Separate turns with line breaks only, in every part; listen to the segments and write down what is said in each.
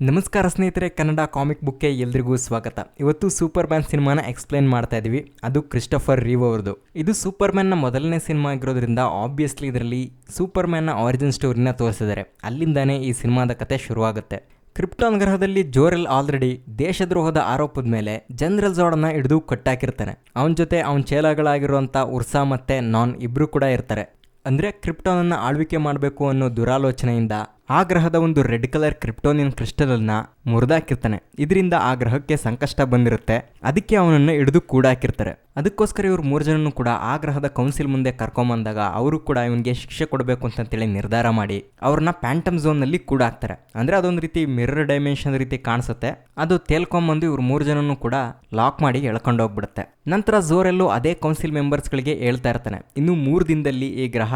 ನಮಸ್ಕಾರ ಸ್ನೇಹಿತರೆ, ಕನ್ನಡ ಕಾಮಿಕ್ ಬುಕ್ಗೆ ಎಲ್ರಿಗೂ ಸ್ವಾಗತ. ಇವತ್ತು ಸೂಪರ್ ಮ್ಯಾನ್ ಸಿನಿಮಾನ ಎಕ್ಸ್ಪ್ಲೈನ್ ಮಾಡ್ತಾ ಇದೀವಿ. ಅದು ಕ್ರಿಸ್ಟೋಫರ್ ರೀವ್ ಅವ್ರದ್ದು. ಇದು ಸೂಪರ್ ಮ್ಯಾನ್ನ ಮೊದಲನೇ ಸಿನಿಮಾ ಆಗಿರೋದ್ರಿಂದ ಆಬ್ವಿಯಸ್ಲಿ ಇದರಲ್ಲಿ ಸೂಪರ್ ಮ್ಯಾನ್ನ ಆರಿಜಿನ್ ಸ್ಟೋರಿನ ತೋರಿಸಿದ್ದಾರೆ. ಅಲ್ಲಿಂದಾನೇ ಈ ಸಿನಿಮಾದ ಕತೆ ಶುರುವಾಗುತ್ತೆ. ಕ್ರಿಪ್ಟಾನ್ ಗ್ರಹದಲ್ಲಿ ಜೋರೆಲ್ ಆಲ್ರೆಡಿ ದೇಶದ್ರೋಹದ ಆರೋಪದ ಮೇಲೆ ಜನರಲ್ ಝಾಡನ್ನ ಹಿಡಿದು ಕಟ್ಟಾಕಿರ್ತಾನೆ. ಅವನ ಜೊತೆ ಅವನ ಚೇಲಾಗಳಾಗಿರುವಂಥ ಉರ್ಸಾ ಮತ್ತೆ ನಾನ್ ಇಬ್ರು ಕೂಡ ಇರ್ತಾರೆ. ಅಂದರೆ ಕ್ರಿಪ್ಟಾನನ್ನು ಆಳ್ವಿಕೆ ಮಾಡಬೇಕು ಅನ್ನೋ ದುರಾಲೋಚನೆಯಿಂದ ಆ ಗ್ರಹದ ಒಂದು ರೆಡ್ ಕಲರ್ ಕ್ರಿಪ್ಟೋನಿಯನ್ ಕ್ರಿಸ್ಟಲನ್ನು ಮುರಿದಾಕಿರ್ತಾನೆ. ಇದರಿಂದ ಆ ಗ್ರಹಕ್ಕೆ ಸಂಕಷ್ಟ ಬಂದಿರುತ್ತೆ. ಅದಕ್ಕೆ ಅವನನ್ನು ಹಿಡಿದು ಕೂಡಾಕಿರ್ತಾರೆ. ಅದಕ್ಕೋಸ್ಕರ ಇವ್ರು 3 ಜನನು ಕೂಡ ಆ ಗ್ರಹದ ಕೌನ್ಸಿಲ್ ಮುಂದೆ ಕರ್ಕೊಂಬಂದಾಗ ಅವರು ಕೂಡ ಇವನಿಗೆ ಶಿಕ್ಷೆ ಕೊಡಬೇಕು ಅಂತೇಳಿ ನಿರ್ಧಾರ ಮಾಡಿ ಅವ್ರನ್ನ ಪ್ಯಾಂಟಮ್ ಝೋನ್ನಲ್ಲಿ ಕೂಡಾಕ್ತಾರೆ. ಅಂದರೆ ಅದೊಂದು ರೀತಿ ಮಿರರ್ ಡೈಮೆನ್ಷನ್ ರೀತಿ ಕಾಣಿಸುತ್ತೆ. ಅದು ತೇಲ್ಕೊಂಬಂದು ಇವ್ರು 3 ಜನನು ಕೂಡ ಲಾಕ್ ಮಾಡಿ ಎಳ್ಕೊಂಡೋಗ್ಬಿಡುತ್ತೆ. ನಂತರ ಝೋರೆಲ್ಲು ಅದೇ ಕೌನ್ಸಿಲ್ ಮೆಂಬರ್ಸ್ಗಳಿಗೆ ಹೇಳ್ತಾ ಇರ್ತಾನೆ, ಇನ್ನು 3 ದಿನದಲ್ಲಿ ಈ ಗ್ರಹ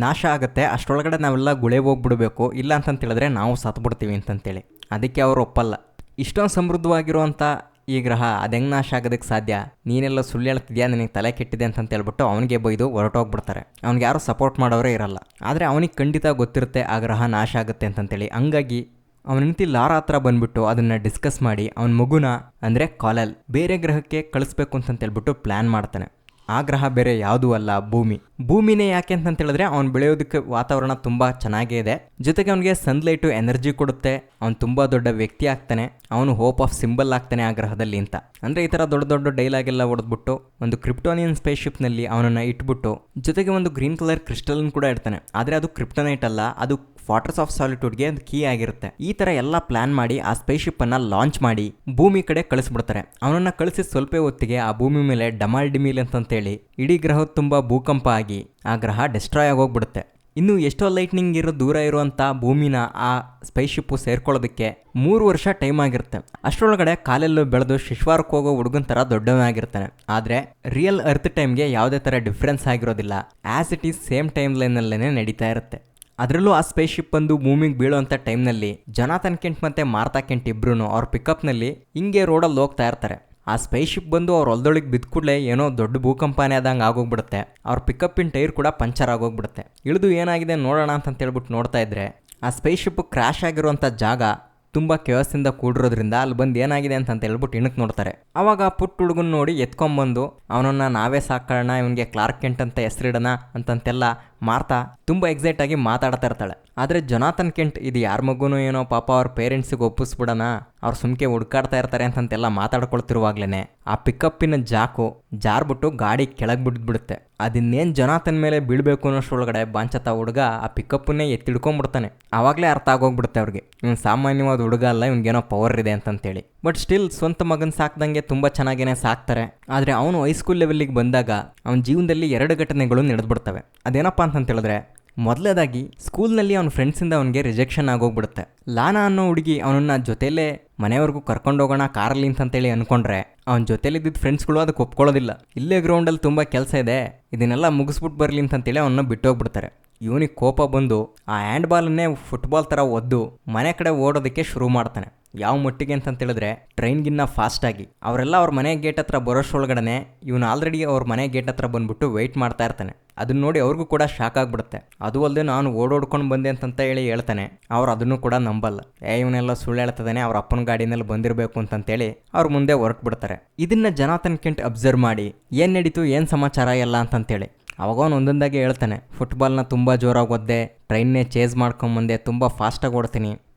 ನಾಶ ಆಗುತ್ತೆ, ಅಷ್ಟರೊಳಗಡೆ ನಾವೆಲ್ಲ ಗುಳೆ ಹೋಗ್ಬಿಡ್ಬೇಕು, ಇಲ್ಲ ಅಂತಂತ ಹೇಳಿದ್ರೆ ನಾವು ಸತ್ಬಿಡ್ತೀವಿ ಅಂತಂತೇಳಿ. ಅದಕ್ಕೆ ಅವರು ಒಪ್ಪಲ್ಲ. ಇಷ್ಟೊಂದು ಸಮೃದ್ಧವಾಗಿರುವಂಥ ಈ ಗ್ರಹ ಅದು ಹೆಂಗೆ ನಾಶ ಆಗೋದಕ್ಕೆ ಸಾಧ್ಯ, ನೀನೆಲ್ಲ ಸುಳ್ಳು ಹೇಳ್ತಿದ್ಯಾ, ನಿನಗೆ ತಲೆ ಕೆಟ್ಟಿದೆ ಅಂತ ಹೇಳ್ಬಿಟ್ಟು ಅವನಿಗೆ ಬೈದು ಹೊರಟೋಗ್ಬಿಡ್ತಾರೆ. ಅವ್ನಿಗೆ ಯಾರು ಸಪೋರ್ಟ್ ಮಾಡೋರೇ ಇರಲ್ಲ. ಆದರೆ ಅವನಿಗೆ ಖಂಡಿತ ಗೊತ್ತಿರುತ್ತೆ ಆ ಗ್ರಹ ನಾಶ ಆಗುತ್ತೆ ಅಂತಂತೇಳಿ. ಹಂಗಾಗಿ ಅವನ ಹೆಂಡತಿ ಲಾರಾ ಹತ್ರ ಬಂದ್ಬಿಟ್ಟು ಅದನ್ನು ಡಿಸ್ಕಸ್ ಮಾಡಿ ಅವನ ಮಗುನ ಅಂದರೆ ಕಾಲಲ್ ಬೇರೆ ಗ್ರಹಕ್ಕೆ ಕಳಿಸ್ಬೇಕು ಅಂತಂತೇಳ್ಬಿಟ್ಟು ಪ್ಲ್ಯಾನ್ ಮಾಡ್ತಾನೆ. ಆ ಗ್ರಹ ಬೇರೆ ಯಾವುದೂ ಅಲ್ಲ, ಭೂಮಿನೇ. ಯಾಕೆ ಅಂತ ಹೇಳಿದ್ರೆ ಅವ್ನು ಬೆಳೆಯೋದಕ್ಕೆ ವಾತಾವರಣ ತುಂಬ ಚೆನ್ನಾಗೇ ಇದೆ. ಜೊತೆಗೆ ಅವನಿಗೆ ಸನ್ಲೈಟು ಎನರ್ಜಿ ಕೊಡುತ್ತೆ. ಅವ್ನು ತುಂಬ ದೊಡ್ಡ ವ್ಯಕ್ತಿ ಆಗ್ತಾನೆ. ಅವನು ಹೋಪ್ ಆಫ್ ಸಿಂಬಲ್ ಆಗ್ತಾನೆ ಆ ಗ್ರಹದಲ್ಲಿ ಅಂತ. ಅಂದರೆ ಈ ಥರ ದೊಡ್ಡ ದೊಡ್ಡ ಡೈಲಾಗ್ ಎಲ್ಲ ಹೊಡೆದ್ಬಿಟ್ಟು ಒಂದು ಕ್ರಿಪ್ಟೋನಿಯನ್ ಸ್ಪೇಸ್ಶಿಪ್ನಲ್ಲಿ ಅವನನ್ನು ಇಟ್ಬಿಟ್ಟು ಜೊತೆಗೆ ಒಂದು ಗ್ರೀನ್ ಕಲರ್ ಕ್ರಿಸ್ಟಲ್ನ ಕೂಡ ಇಡ್ತಾನೆ. ಆದರೆ ಅದು ಕ್ರಿಪ್ಟೋನೈಟ್ ಅಲ್ಲ, ಅದು ಫಾರ್ಟ್ರೆಸ್ ಆಫ್ ಸಾಲಿಟ್ಯೂಡ್ಗೆ ಒಂದು ಕೀ ಆಗಿರುತ್ತೆ. ಈ ಥರ ಎಲ್ಲ ಪ್ಲಾನ್ ಮಾಡಿ ಆ ಸ್ಪೇಸ್ಶಿಪ್ಪನ್ನು ಲಾಂಚ್ ಮಾಡಿ ಭೂಮಿ ಕಡೆ ಕಳಿಸ್ಬಿಡ್ತಾರೆ. ಅವನನ್ನು ಕಳಿಸಿ ಸ್ವಲ್ಪ ಹೊತ್ತಿಗೆ ಆ ಭೂಮಿ ಮೇಲೆ ಡಮಾಲ್ ಡಿಮಿಲ್ ಅಂತಂತೇಳಿ ಇಡೀ ಗ್ರಹ ತುಂಬ ಭೂಕಂಪ ಆಗಿ ಆ ಗ್ರಹ ಡೆಸ್ಟ್ರಾಯ್ ಆಗೋಗ್ಬಿಡುತ್ತೆ. ಇನ್ನು ಎಷ್ಟೋ ಲೈಟ್ನಿಂಗ್ ದೂರ ಇರುವಂಥ ಭೂಮಿನ ಆ ಸ್ಪೇಸ್ಶಿಪ್ಪು ಸೇರ್ಕೊಳ್ಳೋದಕ್ಕೆ 3 ವರ್ಷ ಟೈಮ್ ಆಗಿರುತ್ತೆ. ಅಷ್ಟರೊಳಗಡೆ ಕಾಲೆಲ್ಲೂ ಬೆಳೆದು ಶಿಶ್ವಾರಕ್ಕೆ ಹೋಗೋ ಹುಡುಗನ ಥರ ದೊಡ್ಡವನಾಗಿರ್ತಾನೆ. ಆದರೆ ರಿಯಲ್ ಅರ್ತ್ ಟೈಮ್ಗೆ ಯಾವುದೇ ಥರ ಡಿಫ್ರೆನ್ಸ್ ಆಗಿರೋದಿಲ್ಲ. As it is same time ಲೈನಲ್ಲೇ ನಡೀತಾ ಇರುತ್ತೆ. ಅದರಲ್ಲೂ ಆ ಸ್ಪೇಸ್ಶಿಪ್ ಬಂದು ಭೂಮಿಗೆ ಬೀಳೋವಂಥ ಟೈಮ್ನಲ್ಲಿ ಜೊನಾಥನ್ ಕೆಂಟ್ ಮತ್ತು ಮಾರ್ತಾ ಕೆಂಟ್ ಇಬ್ರು ಅವ್ರ ಪಿಕಪ್ನಲ್ಲಿ ಹಿಂಗೆ ರೋಡಲ್ಲಿ ಹೋಗ್ತಾ ಇರ್ತಾರೆ. ಆ ಸ್ಪೇಸ್ಶಿಪ್ ಬಂದು ಅವ್ರ ಹೊಲದೊಳಗೆ ಬಿದ್ದ ಕೂಡಲೇ ಏನೋ ದೊಡ್ಡ ಭೂಕಂಪನೇ ಆದಂಗೆ ಆಗೋಗ್ಬಿಡುತ್ತೆ. ಅವ್ರ ಪಿಕಪ್ಪಿನ ಟೈರ್ ಕೂಡ ಪಂಚರ್ ಆಗೋಗ್ಬಿಡುತ್ತೆ. ಇಳಿದು ಏನಾಗಿದೆ ನೋಡೋಣ ಅಂತೇಳ್ಬಿಟ್ಟು ನೋಡ್ತಾ ಇದ್ರೆ ಆ ಸ್ಪೇಸ್ಶಿಪ್ ಕ್ರ್ಯಾಶ್ ಆಗಿರುವಂಥ ಜಾಗ ತುಂಬ ಕೆವಸಿಂದ ಕೂಡಿರೋದ್ರಿಂದ ಅಲ್ಲಿ ಬಂದು ಏನಾಗಿದೆ ಅಂತ ಹೇಳ್ಬಿಟ್ಟು ಇಣಕ್ಕೆ ನೋಡ್ತಾರೆ. ಅವಾಗ ಪುಟ್ಟ ಹುಡುಗನ ನೋಡಿ ಎತ್ಕೊಂಬಂದು ಅವನನ್ನು ನಾವೇ ಸಾಕೋಣ, ಇವನಿಗೆ ಕ್ಲಾರ್ಕ್ ಕೆಂಟ್ ಅಂತ ಹೆಸರಿಡೋಣ ಅಂತಂತೆಲ್ಲ ಮಾರ್ತಾ ತುಂಬ ಎಕ್ಸೈಟ್ ಆಗಿ ಮಾತಾಡ್ತಾ ಇರ್ತಾಳೆ. ಆದರೆ ಜೊನಾಥನ್ ಕೆಂಟ್ ಇದು ಯಾರ ಮಗುನೋ ಏನೋ ಪಾಪ ಅವ್ರ ಪೇರೆಂಟ್ಸಿಗೆ ಒಪ್ಪಿಸ್ಬಿಡೋಣ, ಅವ್ರು ಸುಮ್ಕೆ ಹುಡ್ಕಾಡ್ತಾ ಇರ್ತಾರೆ ಅಂತಂತೆಲ್ಲ ಮಾತಾಡ್ಕೊಳ್ತಿರುವಾಗ್ಲೇ ಆ ಪಿಕಪ್ಪಿನ ಜಾಕು ಜಾರ್ಬಿಟ್ಟು ಗಾಡಿ ಕೆಳಗೆ ಬಿಡ್ಬಿಡುತ್ತೆ. ಅದಿನ್ನೇನು ಜೊನಾಥನ್ ಮೇಲೆ ಬೀಳಬೇಕು ಅನ್ನೋಷ್ಟೊಳಗಡೆ ಬಾಂಚತ ಹುಡುಗ ಆ ಪಿಕಪ್ಪನ್ನೇ ಎತ್ತಿಡ್ಕೊಂಡ್ಬಿಡ್ತಾನೆ. ಆವಾಗಲೇ ಅರ್ಥ ಆಗೋಗ್ಬಿಡುತ್ತೆ ಅವ್ರಿಗೆ, ಇವ್ನು ಸಾಮಾನ್ಯವಾದ ಹುಡುಗ ಅಲ್ಲ, ಇವ್ನಿಗೇನೋ ಪವರ್ ಇದೆ ಅಂತಂತೇಳಿ. ಬಟ್ ಸ್ಟಿಲ್ ಸ್ವಂತ ಮಗನ ಸಾಕ್ದಂಗೆ ತುಂಬ ಚೆನ್ನಾಗೇನೆ ಸಾಕ್ತಾರೆ. ಆದರೆ ಅವನು ಹೈಸ್ಕೂಲ್ ಲೆವೆಲ್ಲಿಗೆ ಬಂದಾಗ ಅವನ ಜೀವನದಲ್ಲಿ 2 ಘಟನೆಗಳು ನಡೆದ್ಬಿಡ್ತವೆ. ಅದೇನಪ್ಪ ಅಂತ ಹೇಳಿದ್ರೆ, ಮೊದಲೇದಾಗಿ ಸ್ಕೂಲ್ನಲ್ಲಿ ಅವನ ಫ್ರೆಂಡ್ಸಿಂದ ಅವನಿಗೆ ರಿಜೆಕ್ಷನ್ ಆಗೋಗ್ಬಿಡುತ್ತೆ. ಲಾನಾ ಅನ್ನೋ ಹುಡುಗಿ ಅವನನ್ನ ಜೊತೆಲೇ ಮನೆವರೆಗೂ ಕರ್ಕೊಂಡೋಗೋಣ ಕಾರಲ್ಲಿ ಅಂತಂತೇಳಿ ಅನ್ಕೊಂಡ್ರೆ ಅವನ ಜೊತೆಲಿದ್ದ ಫ್ರೆಂಡ್ಸ್ಗಳು ಅದಕ್ಕೆ ಒಪ್ಕೊಳ್ಳೋದಿಲ್ಲ. ಇಲ್ಲೇ ಗ್ರೌಂಡಲ್ಲಿ ತುಂಬ ಕೆಲಸ ಇದೆ, ಇದನ್ನೆಲ್ಲ ಮುಗಿಸ್ಬಿಟ್ಟು ಬರಲಿ ಅಂತಂತೇಳಿ ಅವನ್ನ ಬಿಟ್ಟೋಗ್ಬಿಡ್ತಾರೆ. ಇವನಿಗೆ ಕೋಪ ಬಂದು ಆ ಹ್ಯಾಂಡ್ ಬಾಲನ್ನೇ ಫುಟ್ಬಾಲ್ ಥರ ಒದ್ದು ಮನೆ ಕಡೆ ಓಡೋದಕ್ಕೆ ಶುರು ಮಾಡ್ತಾನೆ. ಯಾವ ಮಟ್ಟಿಗೆ ಅಂತಂತೇಳಿದ್ರೆ ಟ್ರೈನ್ಗಿನ್ನ ಫಾಸ್ಟಾಗಿ. ಅವರೆಲ್ಲ ಅವ್ರ ಮನೆ ಗೇಟ್ ಹತ್ರ ಬರೋಷ್ಟೊಳಗಡೆ ಇವನು ಆಲ್ರೆಡಿ ಅವ್ರ ಮನೆ ಗೇಟ್ ಹತ್ರ ಬಂದ್ಬಿಟ್ಟು ವೆಯ್ಟ್ ಮಾಡ್ತಾ ಇರ್ತಾನೆ. ಅದನ್ನ ನೋಡಿ ಅವ್ರಿಗೂ ಕೂಡ ಶಾಕ್ ಆಗಿಬಿಡುತ್ತೆ. ಅದು ಅಲ್ಲದೆ ನಾನು ಓಡೋಡ್ಕೊಂಡು ಬಂದೆ ಅಂತ ಹೇಳ್ತಾನೆ. ಅವ್ರು ಅದನ್ನು ಕೂಡ ನಂಬಲ್ಲ. ಇವನೆಲ್ಲ ಸುಳ್ಳು ಹೇಳ್ತದಾನೆ, ಅವ್ರ ಅಪ್ಪನ ಗಾಡಿನಲ್ಲಿ ಬಂದಿರಬೇಕು ಅಂತಂತೇಳಿ ಅವ್ರ ಮುಂದೆ ಹೊರಟ್ಬಿಡ್ತಾರೆ. ಇದನ್ನ ಜೊನಾಥನ್ ಕೆಂಟ್ ಅಬ್ಸರ್ವ್ ಮಾಡಿ ಏನು ನಡೀತು, ಏನು ಸಮಾಚಾರ ಎಲ್ಲ ಅಂತಂತೇಳಿ ಅವಾಗ ಅವನು ಒಂದೊಂದಾಗಿ ಹೇಳ್ತಾನೆ, ಫುಟ್ಬಾಲ್ನ ತುಂಬ ಜೋರಾಗಿ ಒದ್ದೆ, ಟ್ರೈನ್ನೇ ಚೇಸ್ ಮಾಡ್ಕೊಂಬಂದೆ, ತುಂಬ ಫಾಸ್ಟಾಗಿ ಓಡ್ತೀನಿ,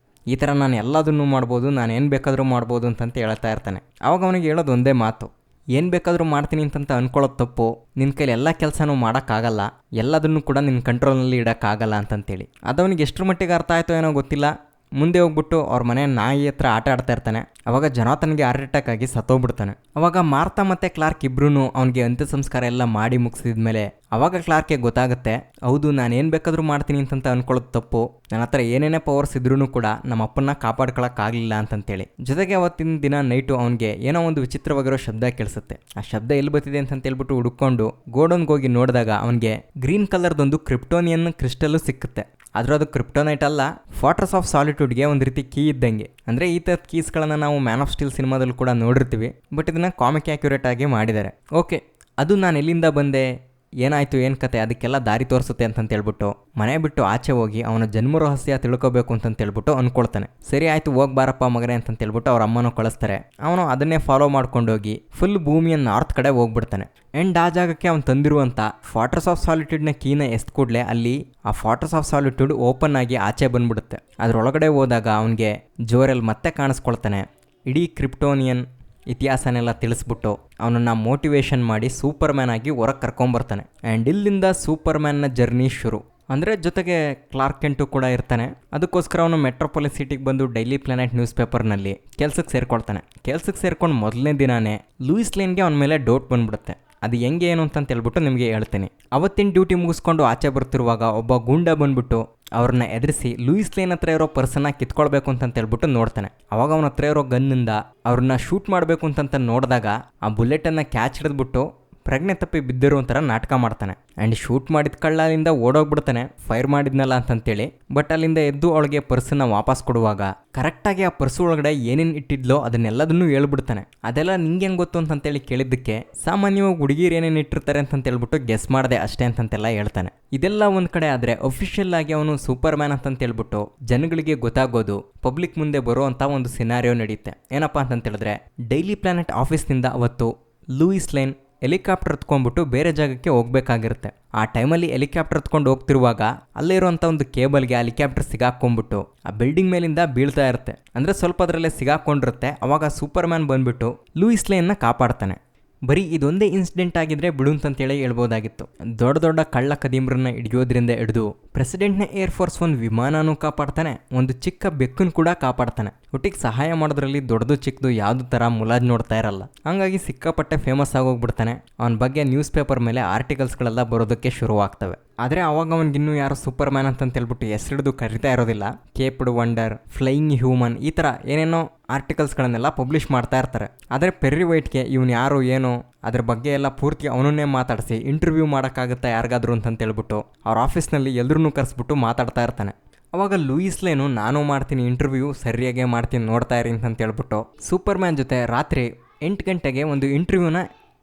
ಈ ಥರ ನಾನು ಎಲ್ಲದನ್ನೂ ಮಾಡ್ಬೋದು, ನಾನು ಏನು ಬೇಕಾದರೂ ಮಾಡ್ಬೋದು ಅಂತಂತ ಹೇಳ್ತಾ ಇರ್ತಾನೆ. ಅವಾಗ ಅವನಿಗೆ ಹೇಳೋದು ಒಂದೇ ಮಾತು, ಏನು ಬೇಕಾದರೂ ಮಾಡ್ತೀನಿ ಅಂತಂತ ಅಂದ್ಕೊಳ್ಳೋದು ತಪ್ಪು, ನಿನ್ನ ಕೈಲಿ ಎಲ್ಲ ಕೆಲಸನೂ ಮಾಡೋಕ್ಕಾಗಲ್ಲ, ಎಲ್ಲದನ್ನು ಕೂಡ ನಿನ್ನ ಕಂಟ್ರೋಲ್ನಲ್ಲಿ ಇಡೋಕ್ಕಾಗಲ್ಲ ಅಂತಂತೇಳಿ. ಅದವನಿಗೆ ಎಷ್ಟರ ಮಟ್ಟಿಗೆ ಅರ್ಥ ಆಯಿತೋ ಏನೋ ಗೊತ್ತಿಲ್ಲ. ಮುಂದೆ ಹೋಗ್ಬಿಟ್ಟು ಅವ್ರ ಮನೆ ನಾಯಿ ಹತ್ರ ಆಟ ಆಡ್ತಾ ಇರ್ತಾನೆ. ಅವಾಗ ಜೊನಾಥನ್ಗೆ ಹಾರ್ಟ್ ಅಟ್ಯಾಕ್ ಆಗಿ ಸತ್ತೋಗ್ಬಿಡ್ತಾನೆ. ಅವಾಗ ಮಾರ್ತಾ ಮತ್ತು ಕ್ಲಾರ್ಕ್ ಇಬ್ರು ಅವನಿಗೆ ಅಂತ್ಯ ಸಂಸ್ಕಾರ ಎಲ್ಲ ಮಾಡಿ ಮುಗಿಸಿದ್ಮೇಲೆ ಅವಾಗ ಕ್ಲಾರ್ಕ್ಗೆ ಗೊತ್ತಾಗುತ್ತೆ, ಹೌದು ನಾನು ಏನು ಬೇಕಾದರೂ ಮಾಡ್ತೀನಿ ಅಂತಂತ ಅಂದ್ಕೊಳ್ಳೋದು ತಪ್ಪು, ನನ್ನ ಹತ್ರ ಏನೇನೇ ಪವರ್ಸ್ ಇದ್ರೂ ಕೂಡ ನಮ್ಮ ಅಪ್ಪನ್ನ ಕಾಪಾಡ್ಕೊಳಕ್ಕಾಗಲಿಲ್ಲ ಅಂತಂತೇಳಿ. ಜೊತೆಗೆ ಅವತ್ತಿನ ದಿನ ನೈಟು ಅವನಿಗೆ ಏನೋ ಒಂದು ವಿಚಿತ್ರವಾಗಿರೋ ಶಬ್ದ ಕೇಳಿಸುತ್ತೆ. ಆ ಶಬ್ದ ಎಲ್ಲಿ ಬರ್ತಿದೆ ಅಂತೇಳ್ಬಿಟ್ಟು ಹುಡುಕೊಂಡು ಗೋಡೌನ್ಗೆ ಹೋಗಿ ನೋಡಿದಾಗ ಅವನಿಗೆ ಗ್ರೀನ್ ಕಲರ್ದೊಂದು ಕ್ರಿಪ್ಟೋನಿಯನ್ ಕ್ರಿಸ್ಟಲ್ಲು ಸಿಕ್ಕುತ್ತೆ. ಆದರೂ ಅದು ಕ್ರಿಪ್ಟೋನೈಟ್ ಅಲ್ಲ, ಫಾರ್ಟ್ರೆಸ್ ಆಫ್ ಸಾಲಿಟ್ಯೂಡ್ಗೆ ಒಂದು ರೀತಿ ಕೀ ಇದ್ದಂಗೆ. ಅಂದರೆ ಈ ಥರದ ಕೀಸ್ಗಳನ್ನು ನಾವು ಮ್ಯಾನ್ ಆಫ್ ಸ್ಟೀಲ್ ಸಿನಿಮಾದಲ್ಲೂ ಕೂಡ ನೋಡಿರ್ತೀವಿ. ಬಟ್ ಇದನ್ನು ಕಾಮಿಕ್ ಆ್ಯಕ್ಯುರೇಟ್ ಆಗಿ ಮಾಡಿದ್ದಾರೆ. ಓಕೆ, ಅದು ನಾನು ಎಲ್ಲಿಂದ ಬಂದೆ, ಏನಾಯ್ತು ಏನು ಕತೆ ಅದಕ್ಕೆಲ್ಲ ದಾರಿ ತೋರಿಸುತ್ತೆ ಅಂತ ಹೇಳ್ಬಿಟ್ಟು ಮನೆ ಬಿಟ್ಟು ಆಚೆ ಹೋಗಿ ಅವನ ಜನ್ಮ ರಹಸ್ಯ ತಿಳ್ಕೊಬೇಕು ಅಂತ ಹೇಳ್ಬಿಟ್ಟು ಅನ್ಕೊಳ್ತಾನೆ. ಸರಿ ಆಯ್ತು ಹೋಗ್ಬಾರಪ್ಪ ಮಗನೇ ಅಂತ ಹೇಳ್ಬಿಟ್ಟು ಅವ್ರ ಅಮ್ಮನೂ ಕಳಿಸ್ತಾರೆ. ಅವನು ಅದನ್ನೇ ಫಾಲೋ ಮಾಡ್ಕೊಂಡೋಗಿ ಫುಲ್ ಭೂಮಿಯ ನಾರ್ತ್ ಕಡೆ ಹೋಗ್ಬಿಡ್ತಾನೆ. ಆ್ಯಂಡ್ ಆ ಜಾಗಕ್ಕೆ ಅವ್ನು ತಂದಿರುವಂಥ ಫಾರ್ಟ್ರೆಸ್ ಆಫ್ ಸಾಲಿಟ್ಯೂಡ್ನ ಕೀನ ಎಸ್ತ್ ಕೂಡಲೇ ಅಲ್ಲಿ ಆ ಫಾರ್ಟ್ರೆಸ್ ಆಫ್ ಸಾಲಿಟ್ಯೂಡ್ ಓಪನ್ ಆಗಿ ಆಚೆ ಬಂದ್ಬಿಡುತ್ತೆ. ಅದರೊಳಗಡೆ ಹೋದಾಗ ಅವನಿಗೆ ಜೋರೆಲ್ ಮತ್ತೆ ಕಾಣಿಸ್ಕೊಳ್ತಾನೆ. ಇಡೀ ಕ್ರಿಪ್ಟೋನಿಯನ್ ಇತಿಹಾಸನೆಲ್ಲ ತಿಳಿಸ್ಬಿಟ್ಟು ಅವನನ್ನು ಮೋಟಿವೇಶನ್ ಮಾಡಿ ಸೂಪರ್ ಮ್ಯಾನ್ ಆಗಿ ಹೊರಗೆ ಕರ್ಕೊಂಬರ್ತಾನೆ. ಆ್ಯಂಡ್ ಇಲ್ಲಿಂದ ಸೂಪರ್ ಮ್ಯಾನ್ನ ಜರ್ನಿ ಶುರು. ಅಂದರೆ ಜೊತೆಗೆ ಕ್ಲಾರ್ಕ್ ಕೆಂಟು ಕೂಡ ಇರ್ತಾನೆ. ಅದಕ್ಕೋಸ್ಕರ ಅವನು ಮೆಟ್ರೋಪಾಲಿಸ್ ಸಿಟಿಗೆ ಬಂದು ಡೈಲಿ ಪ್ಲಾನೆಟ್ ನ್ಯೂಸ್ ಪೇಪರ್ನಲ್ಲಿ ಕೆಲ್ಸಕ್ಕೆ ಸೇರ್ಕೊಳ್ತಾನೆ. ಕೆಲ್ಸಕ್ಕೆ ಸೇರ್ಕೊಂಡು ಮೊದಲನೇ ದಿನಾನೇ ಲೂಯಿಸ್ ಲೇನ್ಗೆ ಅವನ ಮೇಲೆ ಡೌಟ್ ಬಂದ್ಬಿಡುತ್ತೆ. ಅದು ಹೆಂಗೆ ಏನು ಅಂತ ಹೇಳ್ಬಿಟ್ಟು ನಿಮಗೆ ಹೇಳ್ತೀನಿ. ಅವತ್ತಿನ ಡ್ಯೂಟಿ ಮುಗಿಸ್ಕೊಂಡು ಆಚೆ ಬರ್ತಿರುವಾಗ ಒಬ್ಬ ಗೂಂಡ ಬಂದ್ಬಿಟ್ಟು ಅವ್ರನ್ನ ಎದುರಿಸಿ ಲೂಯಿಸ್ ಲೇನ್ ಹತ್ರ ಇರೋ ಪರ್ಸನ್ನ ಕಿತ್ಕೊಳ್ಬೇಕು ಅಂತ ಹೇಳ್ಬಿಟ್ಟು ನೋಡ್ತಾನೆ. ಅವಾಗ ಅವನ ಹತ್ರ ಇರೋ ಗನ್ನಿಂದ ಅವ್ರನ್ನ ಶೂಟ್ ಮಾಡಬೇಕು ಅಂತ ನೋಡಿದಾಗ ಆ ಬುಲೆಟನ್ನು ಕ್ಯಾಚ್ ಹಿಡಿದ್ಬಿಟ್ಟು ಪ್ರಜ್ಞೆ ತಪ್ಪಿ ಬಿದ್ದಿರೋ ಒಂಥರ ನಾಟಕ ಮಾಡ್ತಾನೆ. ಆ್ಯಂಡ್ ಶೂಟ್ ಮಾಡಿದ ಕಳ್ಳಾಲಿಂದ ಓಡೋಗ್ಬಿಡ್ತಾನೆ, ಫೈರ್ ಮಾಡಿದ್ನಲ್ಲ ಅಂತಂತೇಳಿ. ಬಟ್ ಅಲ್ಲಿಂದ ಎದ್ದು ಅವಳಿಗೆ ಪರ್ಸನ್ನ ವಾಪಸ್ ಕೊಡುವಾಗ ಕರೆಕ್ಟಾಗಿ ಆ ಪರ್ಸು ಒಳಗಡೆ ಏನೇನು ಇಟ್ಟಿದ್ಲೋ ಅದನ್ನೆಲ್ಲದನ್ನೂ ಹೇಳ್ಬಿಡ್ತಾನೆ. ಅದೆಲ್ಲ ನಿಂಗೆ ಹೆಂಗೆ ಗೊತ್ತು ಅಂತಂತೇಳಿ ಕೇಳಿದ್ದಕ್ಕೆ ಸಾಮಾನ್ಯವಾಗಿ ಹುಡುಗಿರು ಏನೇನು ಇಟ್ಟಿರ್ತಾರೆ ಅಂತೇಳ್ಬಿಟ್ಟು ಗೆಸ್ ಮಾಡಿದೆ ಅಷ್ಟೇ ಅಂತಂತೆಲ್ಲ ಹೇಳ್ತಾನೆ. ಇದೆಲ್ಲ ಒಂದು ಕಡೆ ಆದರೆ ಅಫಿಷಿಯಲ್ ಆಗಿ ಅವನು ಸೂಪರ್ ಮ್ಯಾನ್ ಅಂತೇಳ್ಬಿಟ್ಟು ಜನಗಳಿಗೆ ಗೊತ್ತಾಗೋದು ಪಬ್ಲಿಕ್ ಮುಂದೆ ಬರೋ ಅಂತ ಒಂದು ಸಿನಾರಿಯೋ ನಡೆಯುತ್ತೆ. ಏನಪ್ಪ ಅಂತಂತೇಳಿದ್ರೆ ಡೈಲಿ ಪ್ಲಾನೆಟ್ ಆಫೀಸ್ನಿಂದ ಅವತ್ತು ಲೂಯಿಸ್ ಲೇನ್ ಹೆಲಿಕಾಪ್ಟರ್ ಎತ್ಕೊಂಡ್ಬಿಟ್ಟು ಬೇರೆ ಜಾಗಕ್ಕೆ ಹೋಗ್ಬೇಕಾಗಿರುತ್ತೆ. ಆ ಟೈಮಲ್ಲಿ ಹೆಲಿಕಾಪ್ಟರ್ ಎತ್ಕೊಂಡು ಹೋಗ್ತಿರುವಾಗ ಅಲ್ಲೇ ಇರುವಂಥ ಒಂದು ಕೇಬಲ್ಗೆ ಆ ಹೆಲಿಕಾಪ್ಟರ್ ಸಿಗಾಕೊಂಡ್ಬಿಟ್ಟು ಆ ಬಿಲ್ಡಿಂಗ್ ಮೇಲಿಂದ ಬೀಳ್ತಾ ಇರುತ್ತೆ. ಅಂದರೆ ಸ್ವಲ್ಪ ಅದರಲ್ಲೇ ಸಿಗಾಕೊಂಡಿರುತ್ತೆ. ಅವಾಗ ಸೂಪರ್ ಮ್ಯಾನ್ ಬಂದ್ಬಿಟ್ಟು ಲೂಯಿಸ್ ಲೇನ್ನ ಕಾಪಾಡ್ತಾನೆ. ಬರೀ ಇದೊಂದೇ ಇನ್ಸಿಡೆಂಟ್ ಆಗಿದ್ರೆ ಬಿಡು ಅಂತೇಳಿ ಹೇಳ್ಬೋದಾಗಿತ್ತು. ದೊಡ್ಡ ದೊಡ್ಡ ಕಳ್ಳ ಕದೀಮ್ರನ್ನ ಹಿಡಿಯೋದ್ರಿಂದ ಹಿಡಿದು ಪ್ರೆಸಿಡೆಂಟ್ನ ಏರ್ಫೋರ್ಸ್ ಒಂದು ವಿಮಾನನೂ ಕಾಪಾಡ್ತಾನೆ, ಒಂದು ಚಿಕ್ಕ ಬೆಕ್ಕನ್ನು ಕೂಡ ಕಾಪಾಡ್ತಾನೆ. ಒಟ್ಟಿಗೆ ಸಹಾಯ ಮಾಡೋದ್ರಲ್ಲಿ ದೊಡ್ಡದು ಚಿಕ್ಕದು ಯಾವುದು ಥರ ಮುಲಾಜ್ ನೋಡ್ತಾ ಇರಲ್ಲ. ಹಂಗಾಗಿ ಸಿಕ್ಕಾಪಟ್ಟೆ ಫೇಮಸ್ ಆಗೋಗ್ಬಿಡ್ತಾನೆ. ಅವನ ಬಗ್ಗೆ ನ್ಯೂಸ್ ಪೇಪರ್ ಮೇಲೆ ಆರ್ಟಿಕಲ್ಸ್ಗಳೆಲ್ಲ ಬರೋದಕ್ಕೆ ಶುರುವಾಗ್ತವೆ. ಆದರೆ ಅವಾಗ ಅವನಿಗಿನ್ನೂ ಯಾರು ಸೂಪರ್ ಮ್ಯಾನ್ ಅಂತೇಳ್ಬಿಟ್ಟು ಹೆಸರಿಡಿದು ಕರಿತಾ ಇರೋದಿಲ್ಲ. ಕೇಪ್ಡ್ ವಂಡರ್, ಫ್ಲೈಯಿಂಗ್ ಹ್ಯೂಮನ್, ಈ ಥರ ಏನೇನೋ ಆರ್ಟಿಕಲ್ಸ್ಗಳನ್ನೆಲ್ಲ ಪಬ್ಲಿಷ್ ಮಾಡ್ತಾ ಇರ್ತಾರೆ. ಆದರೆ ಪೆರ್ರಿ ವೈಟ್ಗೆ ಇವನು ಯಾರು ಏನು ಅದ್ರ ಬಗ್ಗೆ ಎಲ್ಲ ಪೂರ್ತಿ ಅವನನ್ನೇ ಮಾತಾಡಿಸಿ ಇಂಟರ್ವ್ಯೂ ಮಾಡೋಕ್ಕಾಗುತ್ತಾ ಯಾರಿಗಾದ್ರು ಅಂತೇಳ್ಬಿಟ್ಟು ಅವ್ರ ಆಫೀಸ್ನಲ್ಲಿ ಎಲ್ಲರೂ ಕರೆಸ್ಬಿಟ್ಟು ಮಾತಾಡ್ತಾ ಇರ್ತಾನೆ. ಅವಾಗ ಲೂಯಿಸ್ ಲೇನು ನಾನು ಮಾಡ್ತೀನಿ ಇಂಟರ್ವ್ಯೂ, ಸರಿಯಾಗೇ ಮಾಡ್ತೀನಿ ನೋಡ್ತಾ ಇರಿ ಅಂತೇಳ್ಬಿಟ್ಟು ಸೂಪರ್ ಮ್ಯಾನ್ ಜೊತೆ ರಾತ್ರಿ 8 ಗಂಟೆಗೆ ಒಂದು ಇಂಟರ್ವ್ಯೂನ